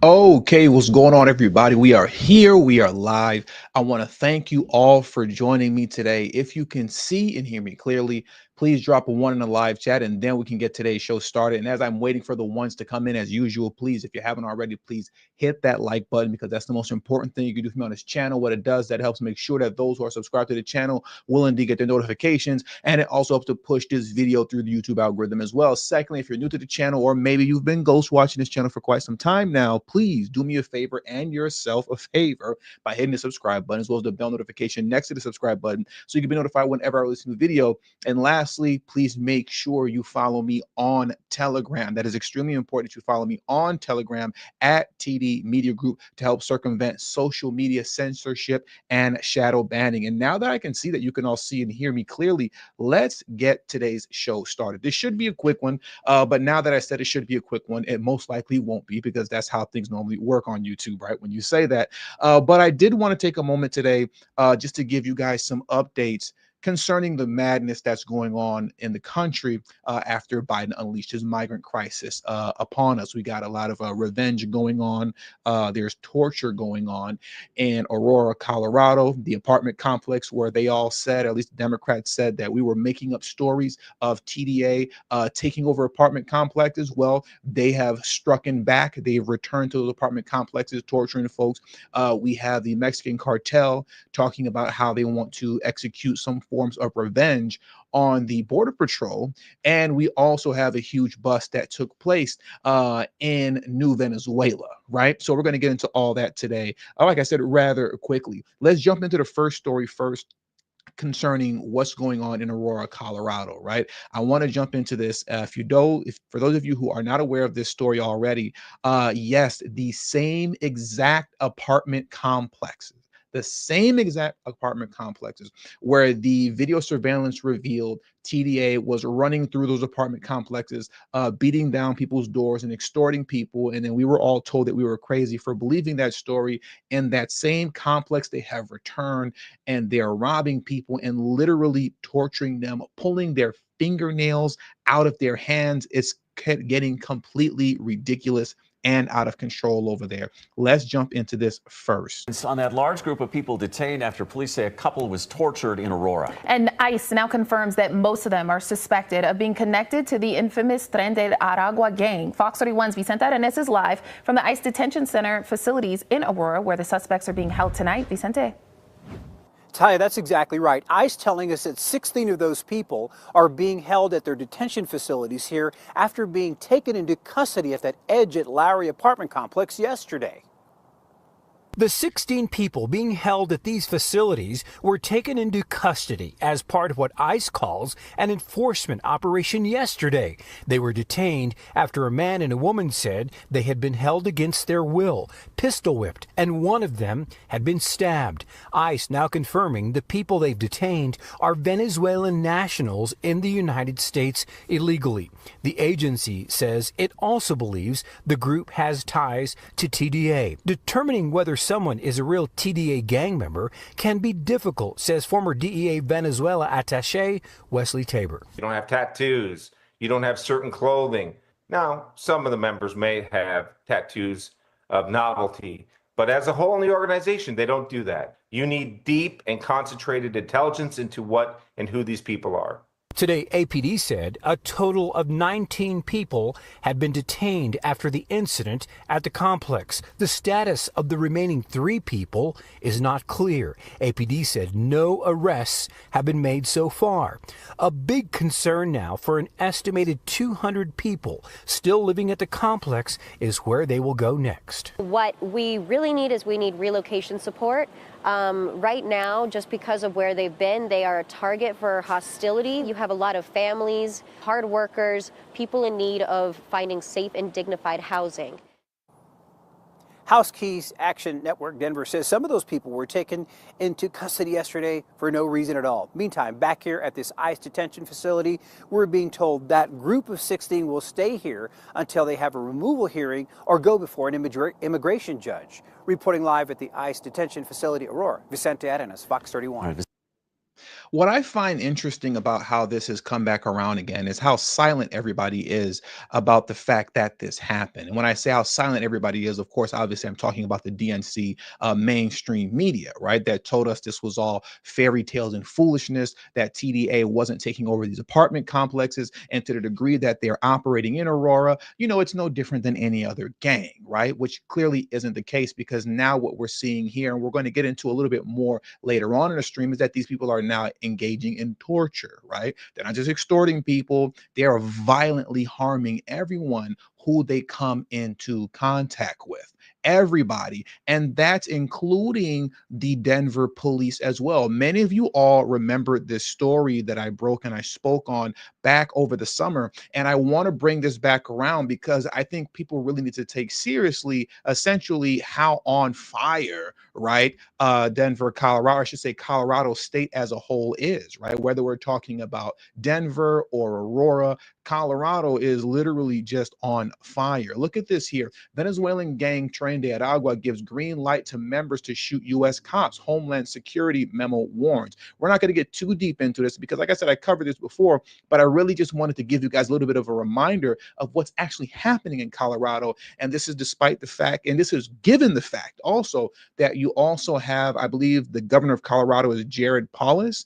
Okay, what's going on, everybody? We are here. We are live. I want to thank you all for joining me today. If you can see and hear me clearly, please drop a one in the live chat and then we can get today's show started. And as I'm waiting for the ones to come in, as usual, please, if you haven't already, please hit that like button because that's the most important thing you can do for me on this channel. What it does, that helps make sure that those who are subscribed to the channel will indeed get their notifications. And it also helps to push this video through the YouTube algorithm as well. Secondly, if you're new to the channel, or maybe you've been ghost watching this channel for quite some time now, please do me a favor and yourself a favor by hitting the subscribe button as well as the bell notification next to the subscribe button so you can be notified whenever I release a new video. And lastly, please make sure you follow me on Telegram. That is extremely important that you follow me on Telegram at TD Media Group to help circumvent social media censorship and shadow banning. And now that I can see that you can all see and hear me clearly, let's get today's show started. This should be a quick one, but now that I said it should be a quick one, it most likely won't be because that's how things normally work on YouTube, right? When you say that. But I did want to take a moment today just to give you guys some updates concerning the madness that's going on in the country after Biden unleashed his migrant crisis upon us. We got a lot of revenge going on. There's torture going on in Aurora, Colorado, the apartment complex where they all said, at least the Democrats said, that we were making up stories of TDA taking over apartment complexes. Well, they have struck back. They've returned to those apartment complexes, torturing folks. We have the Mexican cartel talking about how they want to execute some forms of revenge on the Border Patrol. And we also have a huge bust that took place in New Venezuela, right? So we're going to get into all that today. Like I said, rather quickly. Let's jump into the first story first concerning what's going on in Aurora, Colorado, right? I want to jump into this. If for those of you who are not aware of this story already, yes, the same exact apartment complexes. The same exact apartment complexes where the video surveillance revealed TDA was running through those apartment complexes, beating down people's doors and extorting people. And then we were all told that we were crazy for believing that story. In that same complex, they have returned and they're robbing people and literally torturing them, pulling their fingernails out of their hands. It's getting completely ridiculous and out of control over there. Let's jump into this first. It's on that large group of people detained after police say a couple was tortured in Aurora. And ICE now confirms that most of them are suspected of being connected to the infamous Tren de Aragua gang. Fox 31's Vicente Arenas is live from the ICE detention center facilities in Aurora, where the suspects are being held tonight. Vicente. Talia, that's exactly right. ICE telling us that 16 of those people are being held at their detention facilities here after being taken into custody at that edge at Lowry Apartment Complex yesterday. The 16 people being held at these facilities were taken into custody as part of what ICE calls an enforcement operation yesterday. They were detained after a man and a woman said they had been held against their will, pistol whipped, and one of them had been stabbed. ICE now confirming the people they've detained are Venezuelan nationals in the United States illegally. The agency says it also believes the group has ties to TDA. Determining whether someone is a real TDA gang member can be difficult, says former DEA Venezuela attaché Wesley Tabor. You don't have tattoos. You don't have certain clothing. Now, some of the members may have tattoos of novelty, but as a whole in the organization, they don't do that. You need deep and concentrated intelligence into what and who these people are. Today, APD said a total of 19 people had been detained after the incident at the complex. The status of the remaining 3 people is not clear. APD said no arrests have been made so far. A big concern now for an estimated 200 people still living at the complex is where they will go next. What we really need is we need relocation support. Right now, just because of where they've been, they are a target for hostility. You have a lot of families, hard workers, people in need of finding safe and dignified housing. House Keys Action Network Denver says some of those people were taken into custody yesterday for no reason at all. Meantime, back here at this ICE detention facility, we're being told that group of 16 will stay here until they have a removal hearing or go before an immigration judge. Reporting live at the ICE detention facility, Aurora, Vicente Arenas, Fox 31. What I find interesting about how this has come back around again is how silent everybody is about the fact that this happened. And when I say how silent everybody is, of course, obviously, I'm talking about the DNC mainstream media, right? That told us this was all fairy tales and foolishness, that TDA wasn't taking over these apartment complexes. And to the degree that they're operating in Aurora, it's no different than any other gang, right? Which clearly isn't the case, because now what we're seeing here, and we're going to get into a little bit more later on in the stream, is that these people are now engaging in torture, right? They're not just extorting people, they are violently harming everyone who they come into contact with. Everybody. And that's including the Denver police as well. Many of you all remember this story that I broke and I spoke on back over the summer. And I want to bring this back around because I think people really need to take seriously, essentially, how on fire, right, Denver, Colorado, I should say Colorado state as a whole is, right? Whether we're talking about Denver or Aurora, Colorado is literally just on fire. Look at this here. Venezuelan gang Tren de Aragua gives green light to members to shoot U.S. cops. Homeland Security memo warns. We're not going to get too deep into this because, like I said, I covered this before, but I really just wanted to give you guys a little bit of a reminder of what's actually happening in Colorado. And this is despite the fact, and this is given the fact also, that you also have, I believe, the governor of Colorado is Jared Polis.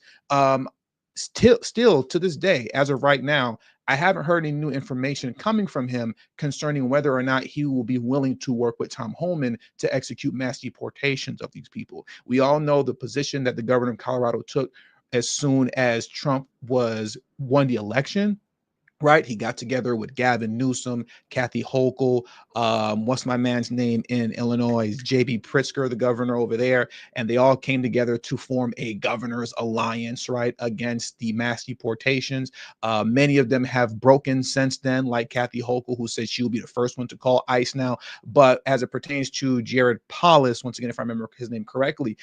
Still to this day, as of right now, I haven't heard any new information coming from him concerning whether or not he will be willing to work with Tom Homan to execute mass deportations of these people. We all know the position that the governor of Colorado took as soon as Trump won the election. Right, he got together with Gavin Newsom, Kathy Hochul, what's my man's name in Illinois, J.B. Pritzker, the governor over there, and they all came together to form a governor's alliance, right, against the mass deportations. Many of them have broken since then, like Kathy Hochul, who said she will be the first one to call ICE now. But as it pertains to Jared Polis, once again, if I remember his name correctly,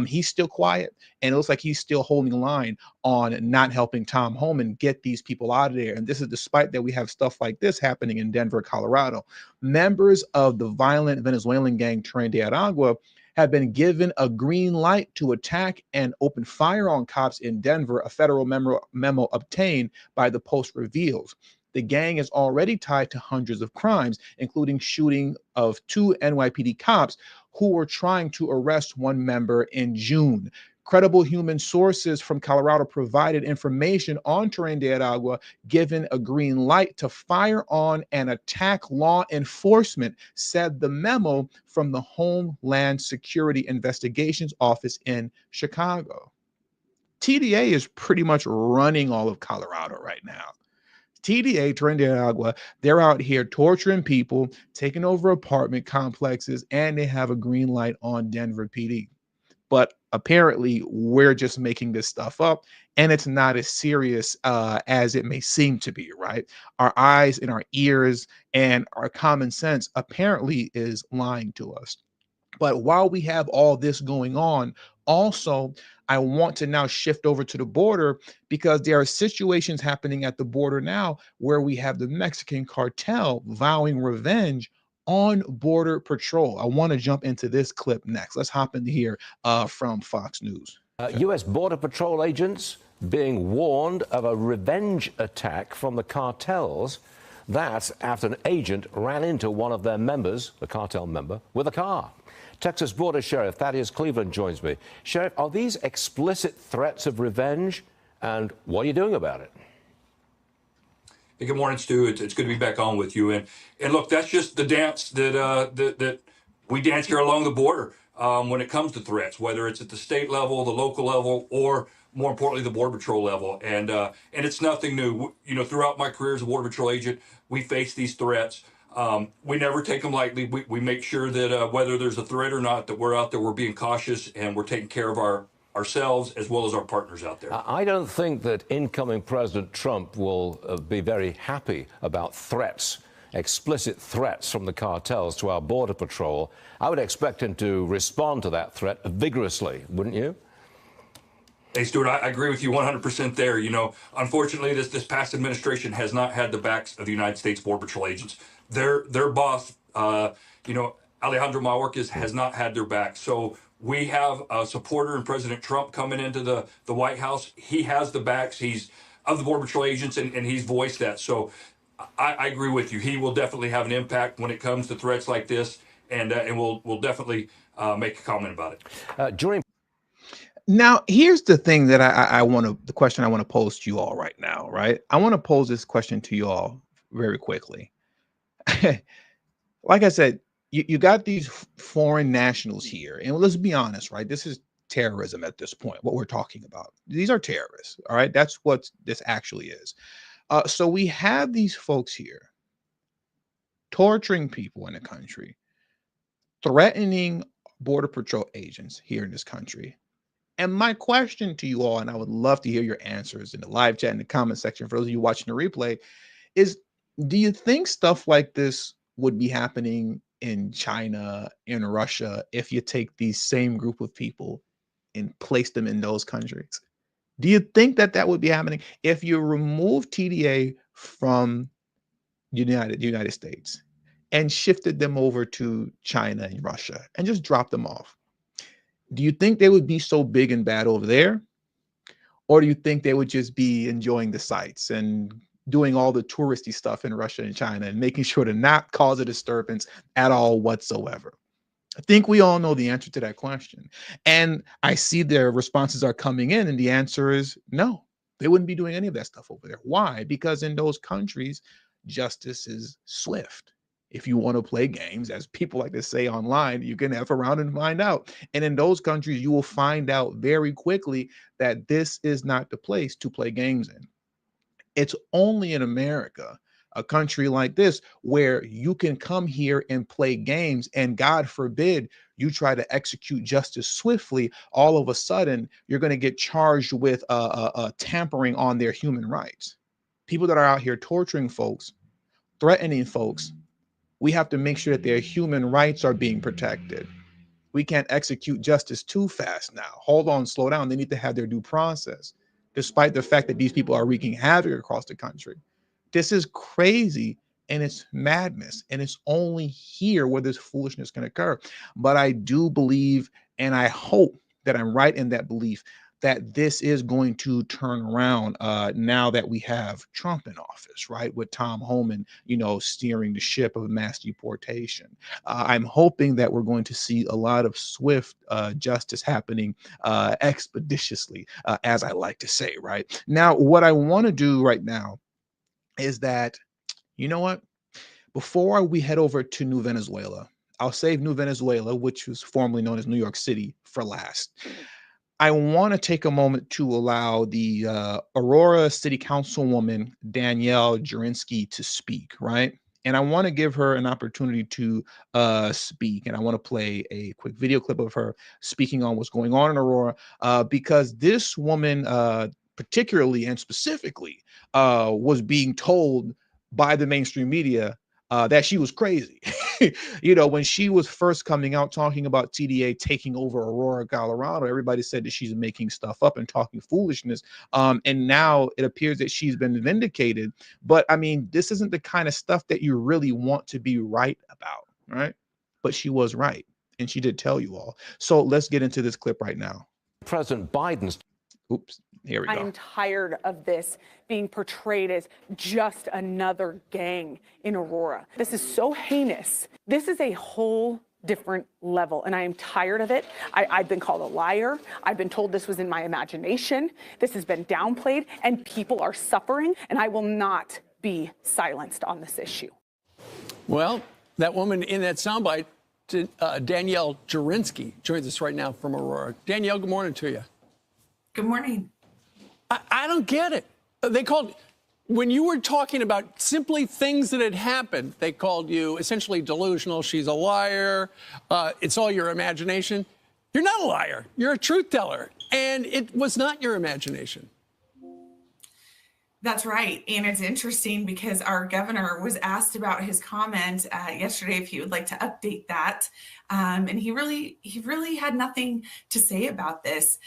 he's still quiet, and it looks like he's still holding the line on not helping Tom Homan get these people out of there. And this is despite that we have stuff like this happening in Denver, Colorado. Members of the violent Venezuelan gang Tren de Aragua have been given a green light to attack and open fire on cops in Denver, a federal memo obtained by the Post reveals. The gang is already tied to hundreds of crimes, including shooting of 2 NYPD cops who were trying to arrest one member in June. Credible human sources from Colorado provided information on Tren de Aragua, given a green light to fire on and attack law enforcement, said the memo from the Homeland Security Investigations Office in Chicago. TDA is pretty much running all of Colorado right now. TDA, Tren de Aragua, they're out here torturing people, taking over apartment complexes, and they have a green light on Denver PD. But apparently we're just making this stuff up, and it's not as serious as it may seem to be, right? Our eyes and our ears and our common sense apparently is lying to us. But while we have all this going on, also, I want to now shift over to the border, because there are situations happening at the border now where we have the Mexican cartel vowing revenge on border patrol. I want to jump into this clip next. Let's hop into here from Fox News. U.S. Border Patrol agents being warned of a revenge attack from the cartels. That's after an agent ran into one of their members, the cartel member, with a car. Texas Border Sheriff Thaddeus Cleveland joins me. Sheriff, are these explicit threats of revenge, and what are you doing about it? Hey, good morning, Stu. It's good to be back on with you. And look, that's just the dance that we dance here along the border when it comes to threats, whether it's at the state level, the local level, or more importantly, the Border Patrol level. And it's nothing new. You know, throughout my career as a Border Patrol agent, we face these threats. We never take them lightly. We make sure that whether there's a threat or not, that we're out there, we're being cautious, and we're taking care of ourselves as well as our partners out there. I don't think that incoming President Trump will be very happy about threats, explicit threats from the cartels to our Border Patrol. I would expect him to respond to that threat vigorously, wouldn't you? Hey, Stuart, I agree with you 100% there. You know, unfortunately, this past administration has not had the backs of the United States Border Patrol agents. Their boss, you know, Alejandro Mayorkas has not had their back. So we have a supporter in President Trump coming into the White House. He has the backs. He's of the Border Patrol agents, and he's voiced that. So I agree with you. He will definitely have an impact when it comes to threats like this, and we'll definitely make a comment about it. During Now, here's the thing that I want to, the question I want to pose to you all right now, right? I want to pose this question to you all very quickly. Like I said, you got these foreign nationals here, and let's be honest, right? This is terrorism at this point, what we're talking about. These are terrorists, all right? That's what this actually is. So we have these folks here torturing people in the country, threatening Border Patrol agents here in this country. And my question to you all, and I would love to hear your answers in the live chat in the comment section for those of you watching the replay, is do you think stuff like this would be happening in China, in Russia, if you take these same group of people and place them in those countries? Do you think that that would be happening if you remove TDA from United States and shifted them over to China and Russia and just dropped them off? Do you think they would be so big and bad over there? Or do you think they would just be enjoying the sights and doing all the touristy stuff in Russia and China and making sure to not cause a disturbance at all whatsoever? I think we all know the answer to that question. And I see their responses are coming in, and the answer is no, they wouldn't be doing any of that stuff over there. Why? Because in those countries, justice is swift. If you want to play games, as people like to say online, you can F around and find out. And in those countries, you will find out very quickly that this is not the place to play games in. It's only in America, a country like this, where you can come here and play games, and God forbid you try to execute justice swiftly. All of a sudden, you're going to get charged with tampering on their human rights. People that are out here torturing folks, threatening folks, we have to make sure that their human rights are being protected. We can't execute justice too fast now. Hold on, slow down. They need to have their due process, despite the fact that these people are wreaking havoc across the country. This is crazy, and it's madness, and it's only here where this foolishness can occur. But I do believe, and I hope that I'm right in that belief, that this is going to turn around now that we have Trump in office, right? With Tom Homan, steering the ship of mass deportation. I'm hoping that we're going to see a lot of swift justice happening expeditiously, as I like to say, right? Now, what I want to do right now is that, you know what? Before we head over to New Venezuela, I'll save New Venezuela, which was formerly known as New York City, for last. I want to take a moment to allow the Aurora City Councilwoman, Danielle Jurinsky, to speak, right? And I want to give her an opportunity to speak. And I want to play a quick video clip of her speaking on what's going on in Aurora, because this woman, particularly and specifically, was being told by the mainstream media that she was crazy. When she was first coming out talking about TDA taking over Aurora, Colorado, everybody said that she's making stuff up and talking foolishness. And now it appears that she's been vindicated. But I mean, this isn't the kind of stuff that you really want to be right about, right? But she was right, and she did tell you all. So let's get into this clip right now. President Biden's. Oops, here we go. I am tired of this being portrayed as just another gang in Aurora. This is so heinous. This is a whole different level, and I am tired of it. I've been called a liar. I've been told this was in my imagination. This has been downplayed, and people are suffering, and I will not be silenced on this issue. Well, that woman in that soundbite, Danielle Jurinsky, joins us right now from Aurora. Danielle, good morning to you. Good morning. I don't get it. They called, when you were talking about simply things that had happened, they called you essentially delusional. She's a liar. It's all your imagination. You're not a liar. You're a truth teller. And it was not your imagination. That's right. And it's interesting because our governor was asked about his comment yesterday, if he would like to update that. And he really had nothing to say about this.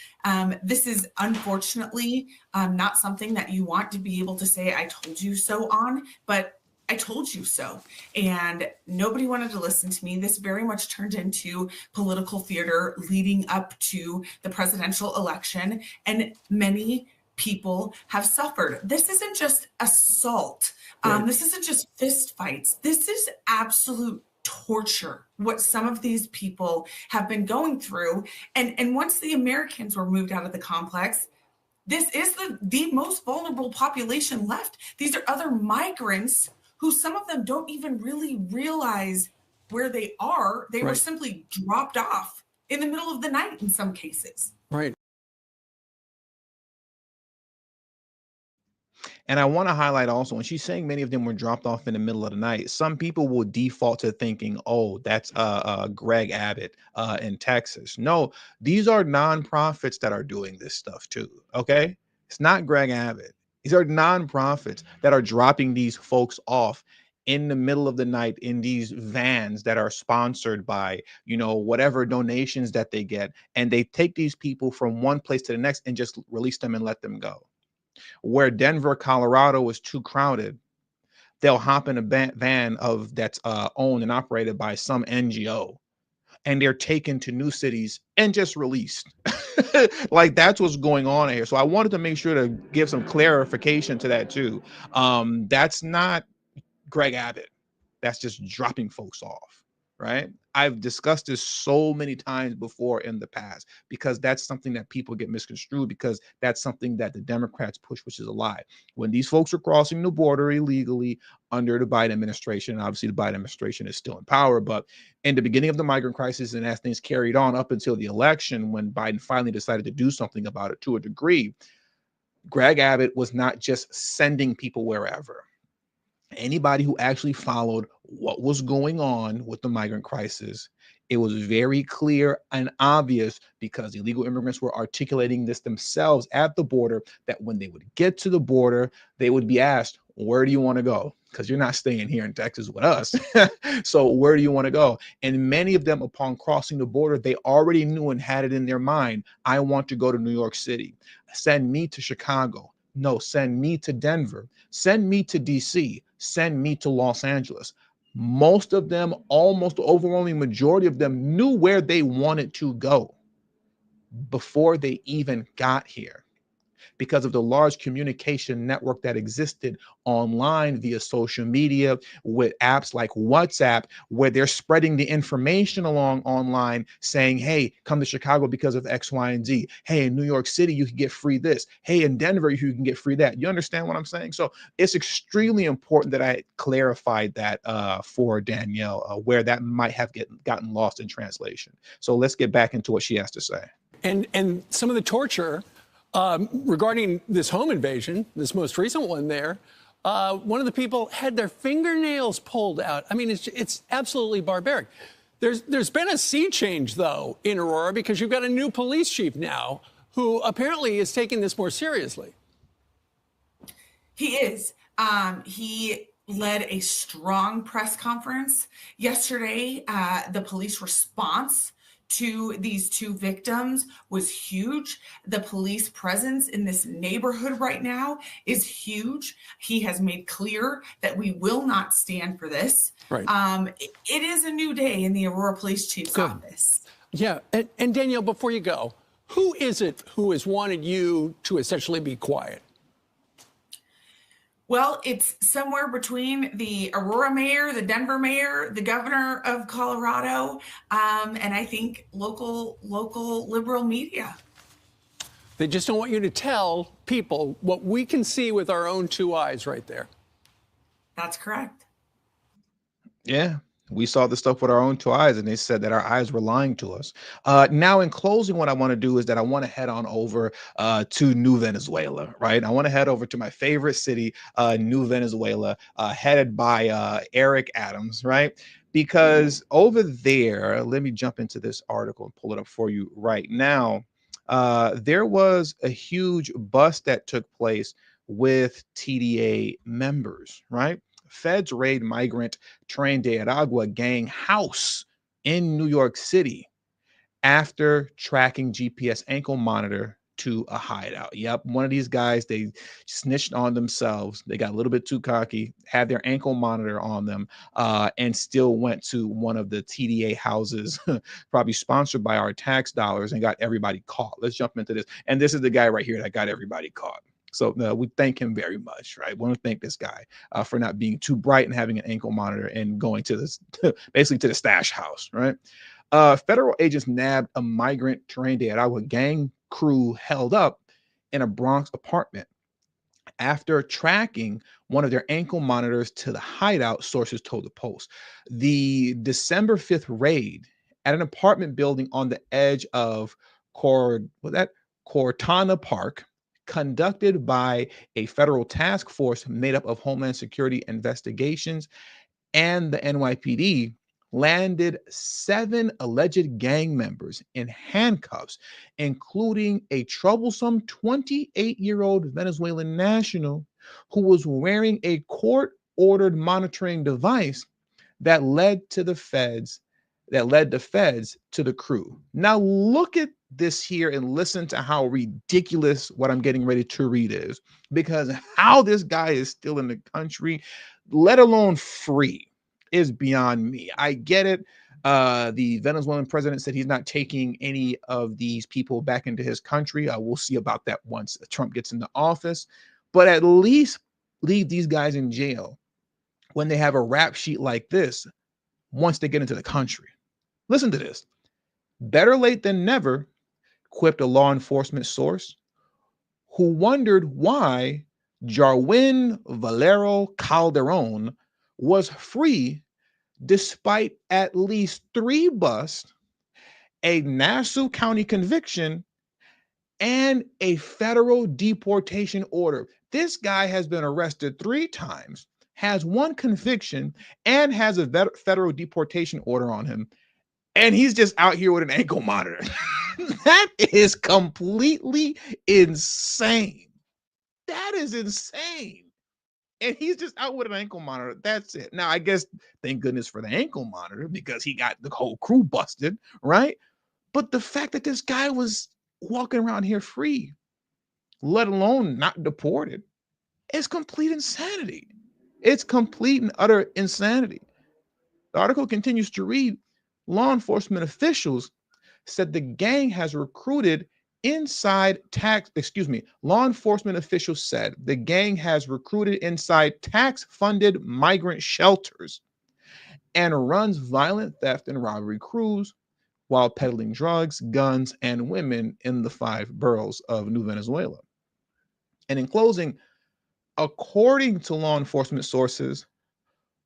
This is unfortunately not something that you want to be able to say, I told you so on, but I told you so. And nobody wanted to listen to me. This very much turned into political theater leading up to the presidential election. And many people have suffered. This isn't just assault. This isn't just fist fights. This is absolute torture, what some of these people have been going through. And once the Americans were moved out of the complex, this is the most vulnerable population left. These are other migrants who some of them don't even really realize where they are. They were simply dropped off in the middle of the night in some cases. Right. And I want to highlight also, when she's saying many of them were dropped off in the middle of the night, some people will default to thinking, oh, that's Greg Abbott in Texas. No, these are nonprofits that are doing this stuff too. Okay. It's not Greg Abbott. These are nonprofits that are dropping these folks off in the middle of the night in these vans that are sponsored by, you know, whatever donations that they get. And they take these people from one place to the next and just release them and let them go. Where Denver, Colorado is too crowded, they'll hop in a van of that's owned and operated by some NGO, and they're taken to new cities and just released. Like, that's what's going on here. So I wanted to make sure to give some clarification to that too. That's not Greg Abbott. That's just dropping folks off, right? I've discussed this so many times before in the past, because that's something that people get misconstrued, because that's something that the Democrats push, which is a lie. When these folks are crossing the border illegally under the Biden administration, obviously the Biden administration is still in power, but in the beginning of the migrant crisis, and as things carried on up until the election, when Biden finally decided to do something about it to a degree, Greg Abbott was not just sending people wherever. Anybody who actually followed what was going on with the migrant crisis, it was very clear and obvious, because illegal immigrants were articulating this themselves at the border, that when they would get to the border, they would be asked, where do you want to go? Because you're not staying here in Texas with us. So where do you want to go? And many of them, upon crossing the border, they already knew and had it in their mind, I want to go to New York City. Send me to Chicago. No, send me to Denver. Send me to DC. Send me to Los Angeles. Most of them, almost the overwhelming majority of them, knew where they wanted to go before they even got here, because of the large communication network that existed online via social media, with apps like WhatsApp, where they're spreading the information along online saying, hey, come to Chicago because of X, Y, and Z. Hey, in New York City, you can get free this. Hey, in Denver, you can get free that. You understand what I'm saying? So it's extremely important that I clarified that for Danielle, where that might have gotten lost in translation. So let's get back into what she has to say. And some of the torture regarding this home invasion, this most recent one there, one of the people had their fingernails pulled out. I mean, it's absolutely barbaric. There's been a sea change, though, in Aurora, because you've got a new police chief now who apparently is taking this more seriously. He is. He led a strong press conference yesterday. The police response to these two victims was huge. The police presence in this neighborhood right now is huge. He has made clear that we will not stand for this. Right. It is a new day in the Aurora Police Chief's office. Yeah. And Danielle, before you go, who is it who has wanted you to essentially be quiet? Well, it's somewhere between the Aurora mayor, the Denver mayor, the governor of Colorado, and I think local liberal media. They just don't want you to tell people what we can see with our own two eyes right there. That's correct. Yeah. We saw the stuff with our own two eyes, and they said that our eyes were lying to us. Now, in closing, what I want to do is that I want to head on over to New Venezuela, right? I want to head over to my favorite city, New Venezuela, headed by Eric Adams, right? Because over there, let me jump into this article and pull it up for you right now. There was a huge bust that took place with TDA members, right? Feds raid migrant Tren de Aragua gang house in New York City after tracking GPS ankle monitor to a hideout. Yep, one of these guys, they snitched on themselves. They got a little bit too cocky, had their ankle monitor on them, and still went to one of the TDA houses, probably sponsored by our tax dollars, and got everybody caught. Let's jump into this. And this is the guy right here that got everybody caught. So we thank him very much, right? Want to thank this guy for not being too bright and having an ankle monitor and going to this basically to the stash house, right? Federal agents nabbed a migrant Tren de Aragua gang crew held up in a Bronx apartment after tracking one of their ankle monitors to the hideout, sources told the Post. The December 5th raid at an apartment building on the edge of Cortana Park, conducted by a federal task force made up of Homeland Security investigations and the NYPD, landed 7 alleged gang members in handcuffs, including a troublesome 28-year-old Venezuelan national who was wearing a court-ordered monitoring device that led the feds to the crew. Now look at this here and listen to how ridiculous what I'm getting ready to read is, because how this guy is still in the country, let alone free, is beyond me. I get it. The Venezuelan president said he's not taking any of these people back into his country. We'll see about that once Trump gets into office, but at least leave these guys in jail when they have a rap sheet like this once they get into the country. Listen to this. Better late than never, quipped a law enforcement source who wondered why Jarwin Valero Calderon was free despite at least 3 busts, a Nassau County conviction, and a federal deportation order. This guy has been arrested 3 times, has 1 conviction, and has a federal deportation order on him. And he's just out here with an ankle monitor. That is completely insane. That is insane. And he's just out with an ankle monitor. That's it. Now, I guess thank goodness for the ankle monitor, because he got the whole crew busted, right? But the fact that this guy was walking around here free, let alone not deported, is complete insanity. It's complete and utter insanity. The article continues to read, law enforcement officials said the gang has recruited law enforcement officials said the gang has recruited inside tax-funded migrant shelters and runs violent theft and robbery crews while peddling drugs, guns, and women in the 5 boroughs of New Venezuela. And in closing, according to law enforcement sources,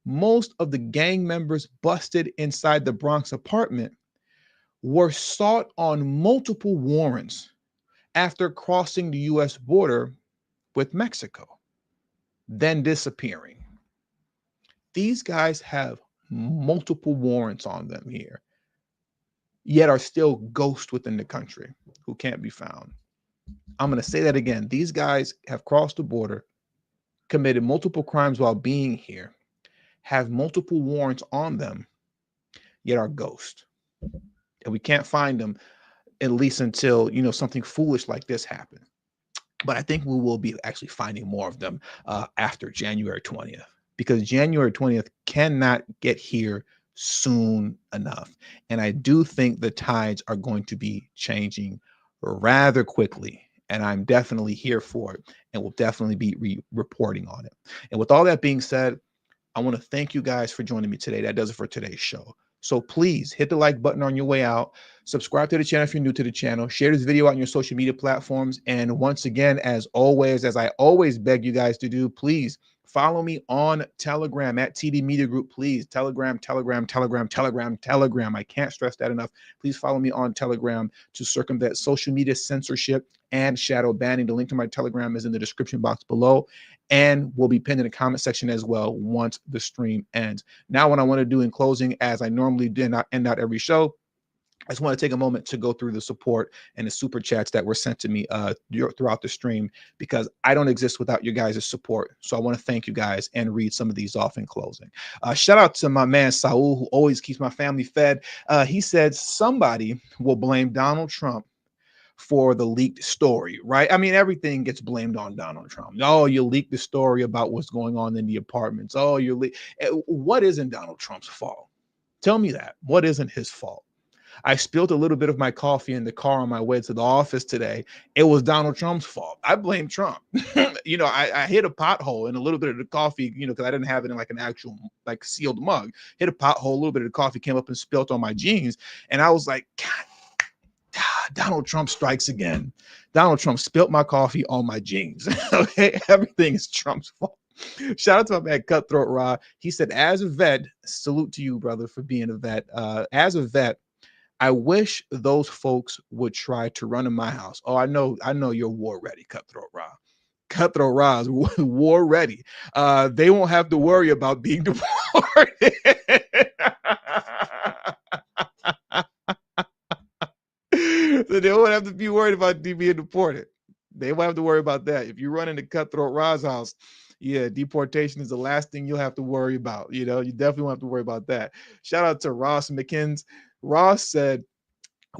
most of the gang members busted inside the Bronx apartment were sought on multiple warrants after crossing the U.S. border with Mexico, then disappearing. These guys have multiple warrants on them here, yet are still ghosts within the country who can't be found. I'm going to say that again. These guys have crossed the border, committed multiple crimes while being here, have multiple warrants on them, yet are ghosts. And we can't find them, at least until, something foolish like this happens. But I think we will be actually finding more of them after January 20th, because January 20th cannot get here soon enough. And I do think the tides are going to be changing rather quickly. And I'm definitely here for it, and will definitely be reporting on it. And with all that being said, I want to thank you guys for joining me today. That does it for today's show. So please hit the like button on your way out. Subscribe to the channel if you're new to the channel. Share this video out on your social media platforms. And once again, as I always beg you guys to do, please follow me on Telegram at TD Media Group. Please, Telegram. I can't stress that enough. Please follow me on Telegram to circumvent social media censorship and shadow banning. The link to my Telegram is in the description box below, and will be pinned in the comment section as well once the stream ends. Now, what I want to do in closing, as I normally do not end out every show, I just want to take a moment to go through the support and the super chats that were sent to me throughout the stream, because I don't exist without you guys' support. So I want to thank you guys and read some of these off in closing. Shout out to my man Saul, who always keeps my family fed. He said somebody will blame Donald Trump for the leaked story, right? I mean, everything gets blamed on Donald Trump. Oh, you leaked the story about what's going on in the apartments. Oh, what isn't Donald Trump's fault? Tell me that. What isn't his fault? I spilled a little bit of my coffee in the car on my way to the office today. It was Donald Trump's fault. I blame Trump. I hit a pothole and a little bit of the coffee, because I didn't have it in like an actual like sealed mug. Hit a pothole, a little bit of the coffee came up and spilled on my jeans. And I was like, God, Donald Trump strikes again. Donald Trump spilled my coffee on my jeans. Okay, everything is Trump's fault. Shout out to my man Cutthroat Raw. He said, as a vet, salute to you, brother, for being a vet. As a vet, I wish those folks would try to run in my house. Oh, I know you're war ready, Cutthroat Raw. Cutthroat Raw is war ready. They won't have to worry about being deported. So they won't have to be worried about being deported. They won't have to worry about that. If you run into Cutthroat Ra's house, yeah, deportation is the last thing you'll have to worry about. You definitely won't have to worry about that. Shout out to Ross McKins. Ross said,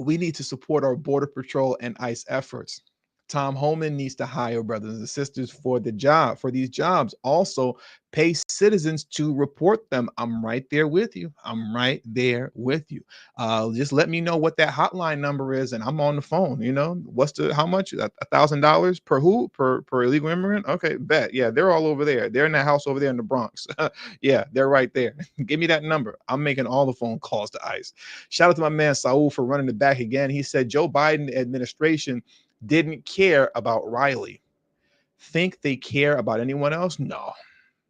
we need to support our Border Patrol and ICE efforts. Tom Homan needs to hire brothers and sisters for these jobs. Also, pay citizens to report them. I'm right there with you. Just let me know what that hotline number is, and I'm on the phone. How much? $1,000 per who? Per illegal immigrant? Okay, bet. Yeah, they're all over there. They're in that house over there in the Bronx. Yeah, they're right there. Give me that number. I'm making all the phone calls to ICE. Shout out to my man Saul for running it back again. He said Joe Biden administration didn't care about Riley. Think they care about anyone else? No.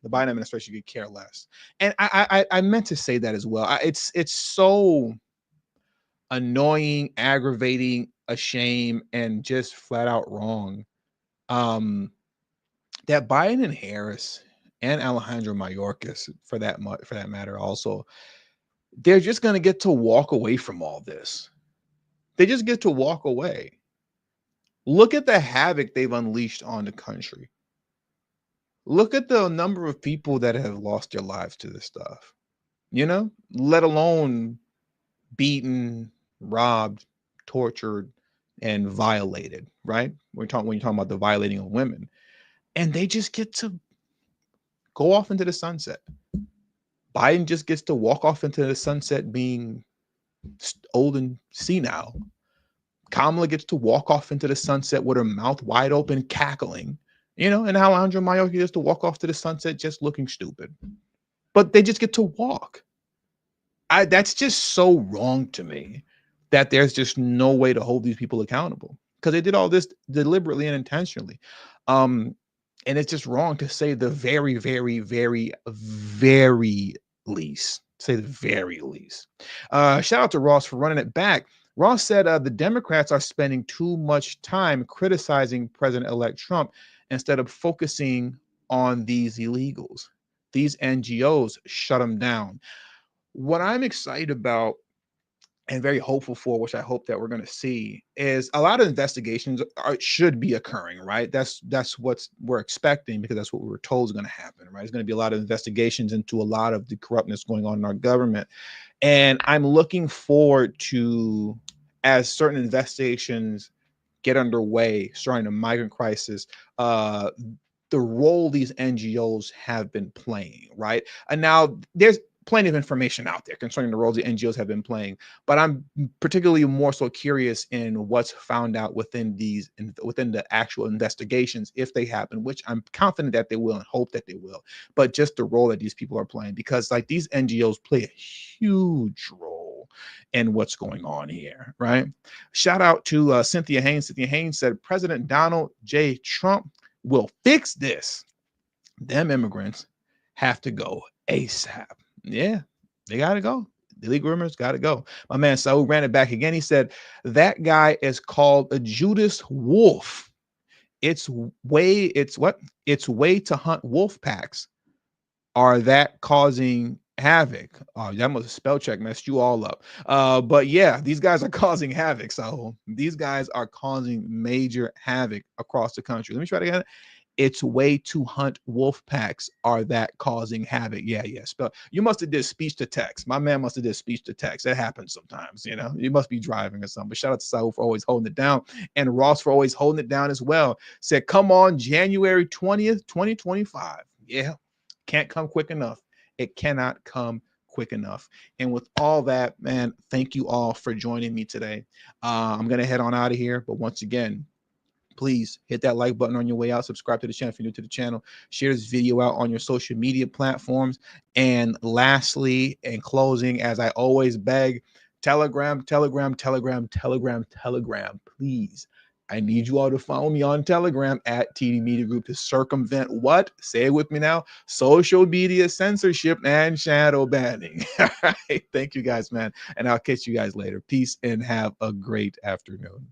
The Biden administration could care less. And I meant to say that as well. It's so annoying, aggravating, a shame, and just flat out wrong. That Biden and Harris and Alejandro Mayorkas, for that matter, also, they're just going to get to walk away from all this. They just get to walk away. Look at the havoc they've unleashed on the country. Look at the number of people that have lost their lives to this stuff, let alone beaten, robbed, tortured, and violated, right? When you're talking about the violating of women. And they just get to go off into the sunset. Biden just gets to walk off into the sunset being old and senile. Kamala gets to walk off into the sunset with her mouth wide open, cackling, and Alejandro Mayorkas gets to walk off to the sunset just looking stupid. But they just get to walk. That's just so wrong to me that there's just no way to hold these people accountable because they did all this deliberately and intentionally. And it's just wrong to say the very, very, very, very least. Say the very least. Shout out to Ross for running it back. Ross said the Democrats are spending too much time criticizing President-elect Trump instead of focusing on these illegals. These NGOs shut them down. What I'm excited about and very hopeful for, which I hope that we're going to see, is a lot of investigations should be occurring, right? That's what we're expecting because that's what we were told is going to happen, right? There's going to be a lot of investigations into a lot of the corruptness going on in our government. And I'm looking forward to, as certain investigations get underway, starting the migrant crisis, the role these NGOs have been playing, right? And now there's plenty of information out there concerning the roles the NGOs have been playing, but I'm particularly more so curious in what's found out within the actual investigations, if they happen, which I'm confident that they will and hope that they will, but just the role that these people are playing, because like these NGOs play a huge role in what's going on here, right? Shout out to Cynthia Haynes. Cynthia Haynes said President Donald J. Trump will fix this. Them immigrants have to go ASAP. Yeah, they got to go. The illegal immigrants got to go. My man Saul ran it back again. He said that guy is called a Judas Wolf. It's way to hunt wolf packs. Are that causing havoc? Oh, that must have spell check messed you all up. But yeah, these guys are causing havoc. So these guys are causing major havoc across the country. Let me try to get it. It's way to hunt wolf packs are that causing havoc. Yeah, yeah. You must have did speech to text. My man must have did speech to text. That happens sometimes, you know. You must be driving or something. But shout out to Saul for always holding it down, and Ross for always holding it down as well. Said, come on, January 20th, 2025. Yeah, can't come quick enough. It cannot come quick enough. And with all that, man, thank you all for joining me today. I'm gonna head on out of here, but once again, please hit that like button on your way out. Subscribe to the channel if you're new to the channel. Share this video out on your social media platforms. And lastly, in closing, as I always beg, Telegram, Telegram, Telegram, Telegram, Telegram, please. I need you all to follow me on Telegram at TD Media Group to circumvent what? Say it with me now. Social media censorship and shadow banning. All right. Thank you guys, man. And I'll catch you guys later. Peace and have a great afternoon.